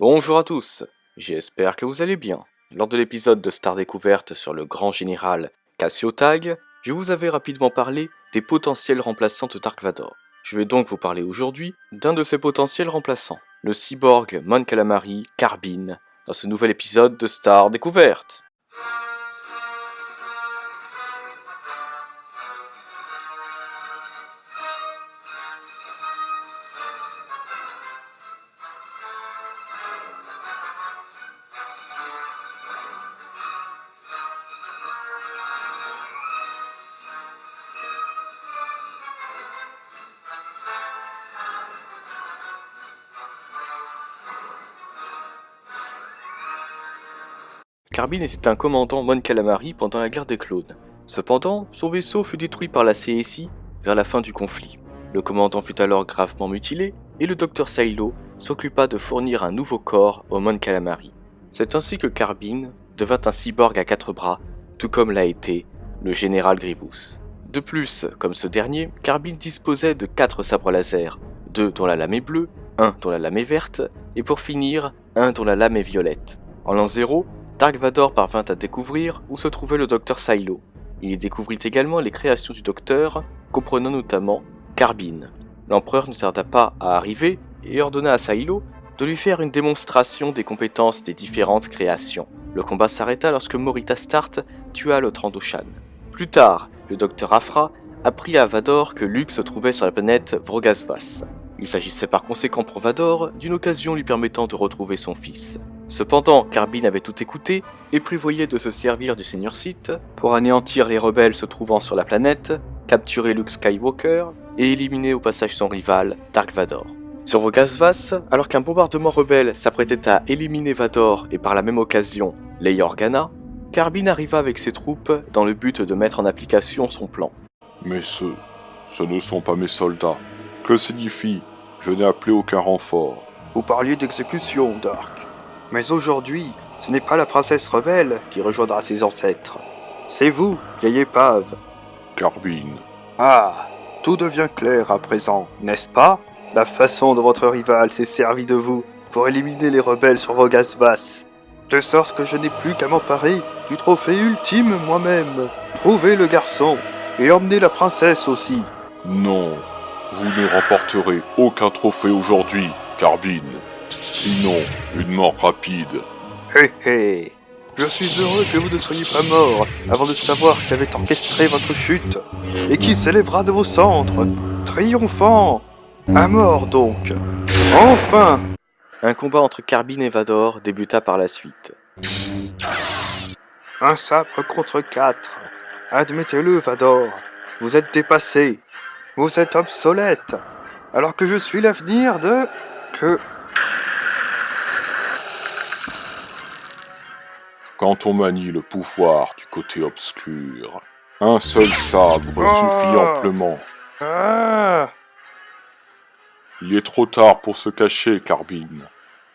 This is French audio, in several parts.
Bonjour à tous, j'espère que vous allez bien. Lors de l'épisode de Star Découverte sur le grand général Cassio Tag, je vous avais rapidement parlé des potentiels remplaçants de Dark Vador. Je vais donc vous parler aujourd'hui d'un de ces potentiels remplaçants, le cyborg Mon Calamari Carbine, dans ce nouvel épisode de Star Découverte. Carbine était un commandant Mon Calamari pendant la guerre des clones. Cependant, son vaisseau fut détruit par la CSI vers la fin du conflit. Le commandant fut alors gravement mutilé et le docteur Silo s'occupa de fournir un nouveau corps au Mon Calamari. C'est ainsi que Carbine devint un cyborg à 4 bras, tout comme l'a été le général Grievous. De plus, comme ce dernier, Carbine disposait de 4 sabres laser, 2 dont la lame est bleue, 1 dont la lame est verte, et pour finir, 1 dont la lame est violette. En l'an 0, Dark Vador parvint à découvrir où se trouvait le docteur Silo. Il y découvrit également les créations du docteur, comprenant notamment Carbine. L'empereur ne tarda pas à arriver et ordonna à Silo de lui faire une démonstration des compétences des différentes créations. Le combat s'arrêta lorsque Morita Start tua le Trandoshan. Plus tard, le docteur Afra apprit à Vador que Luke se trouvait sur la planète Vrogasvas. Il s'agissait par conséquent pour Vador d'une occasion lui permettant de retrouver son fils. Cependant, Carbine avait tout écouté et prévoyait de se servir du Seigneur Sith pour anéantir les rebelles se trouvant sur la planète, capturer Luke Skywalker et éliminer au passage son rival, Dark Vador. Sur Vrogasvas, alors qu'un bombardement rebelle s'apprêtait à éliminer Vador et par la même occasion Leia Organa, Carbine arriva avec ses troupes dans le but de mettre en application son plan. Mais ce ne sont pas mes soldats. Que signifie « Je n'ai appelé aucun renfort » ? Vous parliez d'exécution, Dark. Mais aujourd'hui, ce n'est pas la princesse rebelle qui rejoindra ses ancêtres. C'est vous, vieille épave. Carbine. Ah, tout devient clair à présent, n'est-ce pas? La façon dont votre rival s'est servi de vous pour éliminer les rebelles sur Vrogasvas. De sorte que je n'ai plus qu'à m'emparer du trophée ultime moi-même. Trouvez le garçon et emmenez la princesse aussi. Non, vous ne remporterez aucun trophée aujourd'hui, Carbine. Sinon, une mort rapide. Hé hé. Je suis heureux que vous ne soyez pas mort avant de savoir qui avait orchestré votre chute et qui s'élèvera de vos cendres, triomphant. À mort donc. Enfin. Un combat entre Carbine et Vador débuta par la suite. Un sabre contre 4. Admettez-le, Vador. Vous êtes dépassé. Vous êtes obsolète. Alors que je suis l'avenir de... Quand on manie le pouvoir du côté obscur, un seul sabre suffit amplement. Ah. Il est trop tard pour se cacher, Carbine.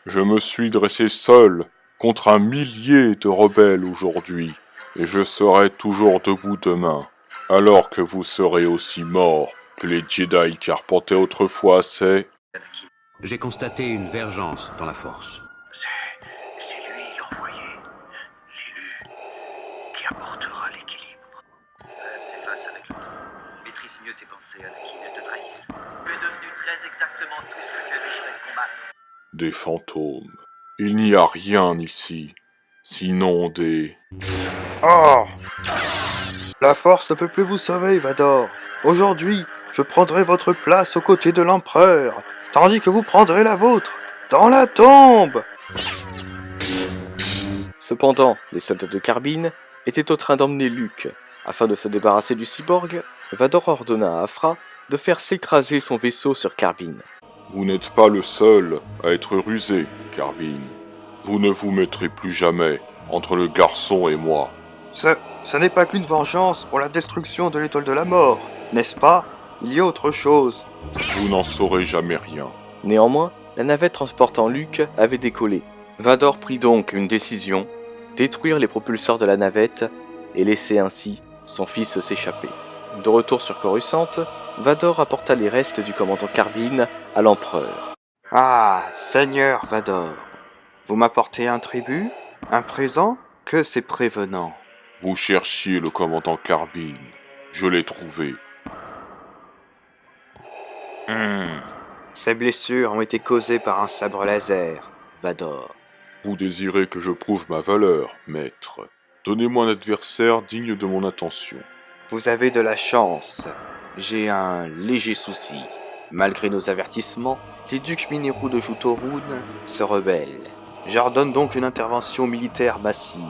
Je me suis dressé seul contre un millier de rebelles aujourd'hui, et je serai toujours debout demain, alors que vous serez aussi morts que les Jedi qui arpentaient autrefois ces... J'ai constaté une vergence dans la force. C'est lui l'envoyé, l'élu, qui apportera l'équilibre. Rêve s'efface avec le temps. Maîtrise mieux tes pensées, Anakin, elles te trahissent. Tu es devenu très exactement tout ce que tu avais juré de combattre. Des fantômes. Il n'y a rien ici, sinon des... Oh. La force ne peut plus vous sauver, Vador. Aujourd'hui, je prendrai votre place aux côtés de l'empereur, tandis que vous prendrez la vôtre, dans la tombe. Cependant, les soldats de Carbine étaient en train d'emmener Luke. Afin de se débarrasser du cyborg, Vador ordonna à Afra de faire s'écraser son vaisseau sur Carbine. Vous n'êtes pas le seul à être rusé, Carbine. Vous ne vous mettrez plus jamais entre le garçon et moi. Ce n'est pas qu'une vengeance pour la destruction de l'étoile de la mort, n'est-ce pas? Il y a autre chose. Vous n'en saurez jamais rien. Néanmoins, la navette transportant Luke avait décollé. Vador prit donc une décision, détruire les propulseurs de la navette et laisser ainsi son fils s'échapper. De retour sur Coruscant, Vador apporta les restes du commandant Carbine à l'empereur. Ah, Seigneur Vador, Vous m'apportez un tribut? Un présent? Que c'est prévenant. Vous cherchiez le commandant Carbine. Je l'ai trouvé. Ces blessures ont été causées par un sabre laser, Vador. Vous désirez que je prouve ma valeur, maître. Donnez-moi un adversaire digne de mon attention. Vous avez de la chance. J'ai un léger souci. Malgré nos avertissements, les ducs minéraux de Jutorun se rebellent. J'ordonne donc une intervention militaire massive.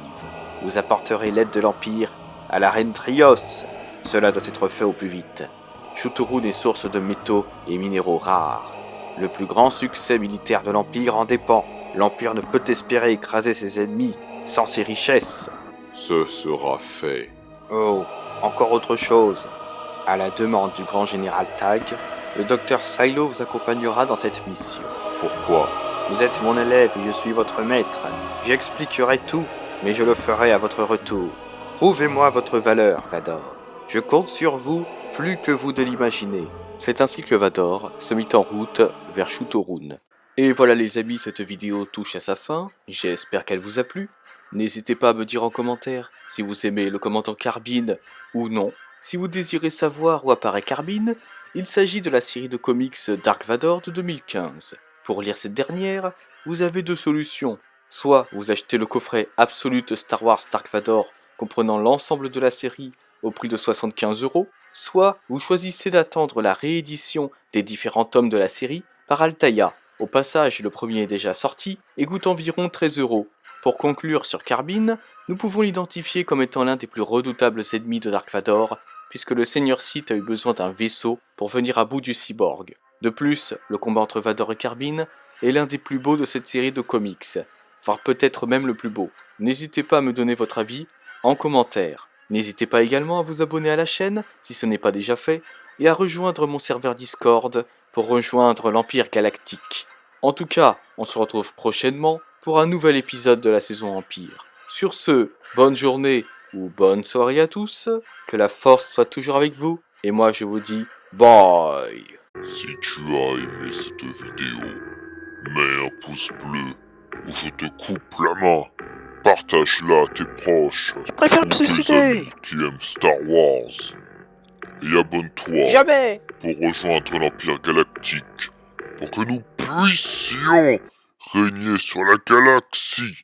Vous apporterez l'aide de l'Empire à la reine Trios. Cela doit être fait au plus vite. Jutorun est source de métaux et minéraux rares. Le plus grand succès militaire de l'Empire en dépend. L'Empire ne peut espérer écraser ses ennemis sans ses richesses. Ce sera fait. Oh, encore autre chose. À la demande du grand général Tag, le docteur Silo vous accompagnera dans cette mission. Pourquoi? Vous êtes mon élève et je suis votre maître. J'expliquerai tout, mais je le ferai à votre retour. Prouvez-moi votre valeur, Vador. Je compte sur vous plus que vous de l'imaginer. C'est ainsi que Vador se mit en route vers Jutorun. Et voilà les amis, cette vidéo touche à sa fin, j'espère qu'elle vous a plu. N'hésitez pas à me dire en commentaire si vous aimez le commandant Carbine ou non. Si vous désirez savoir où apparaît Carbine, il s'agit de la série de comics Dark Vador de 2015. Pour lire cette dernière, vous avez deux solutions. Soit vous achetez le coffret Absolute Star Wars Dark Vador comprenant l'ensemble de la série au prix de 75 €, soit vous choisissez d'attendre la réédition des différents tomes de la série par Altaïa. Au passage, le premier est déjà sorti et coûte environ 13 €. Pour conclure sur Carbine, nous pouvons l'identifier comme étant l'un des plus redoutables ennemis de Dark Vador, puisque le Seigneur Sith a eu besoin d'un vaisseau pour venir à bout du cyborg. De plus, le combat entre Vador et Carbine est l'un des plus beaux de cette série de comics, voire peut-être même le plus beau. N'hésitez pas à me donner votre avis en commentaire. N'hésitez pas également à vous abonner à la chaîne si ce n'est pas déjà fait, et à rejoindre mon serveur Discord pour rejoindre l'Empire Galactique. En tout cas, on se retrouve prochainement pour un nouvel épisode de la saison Empire. Sur ce, bonne journée ou bonne soirée à tous, que la force soit toujours avec vous, et moi je vous dis bye. Si tu as aimé cette vidéo, mets un pouce bleu ou je te coupe la main. Partage-la à tes proches. Je préfère me suicider. qui aiment Star Wars. Et abonne-toi Jamais. pour rejoindre l'Empire Galactique pour que nous puissions régner sur la galaxie.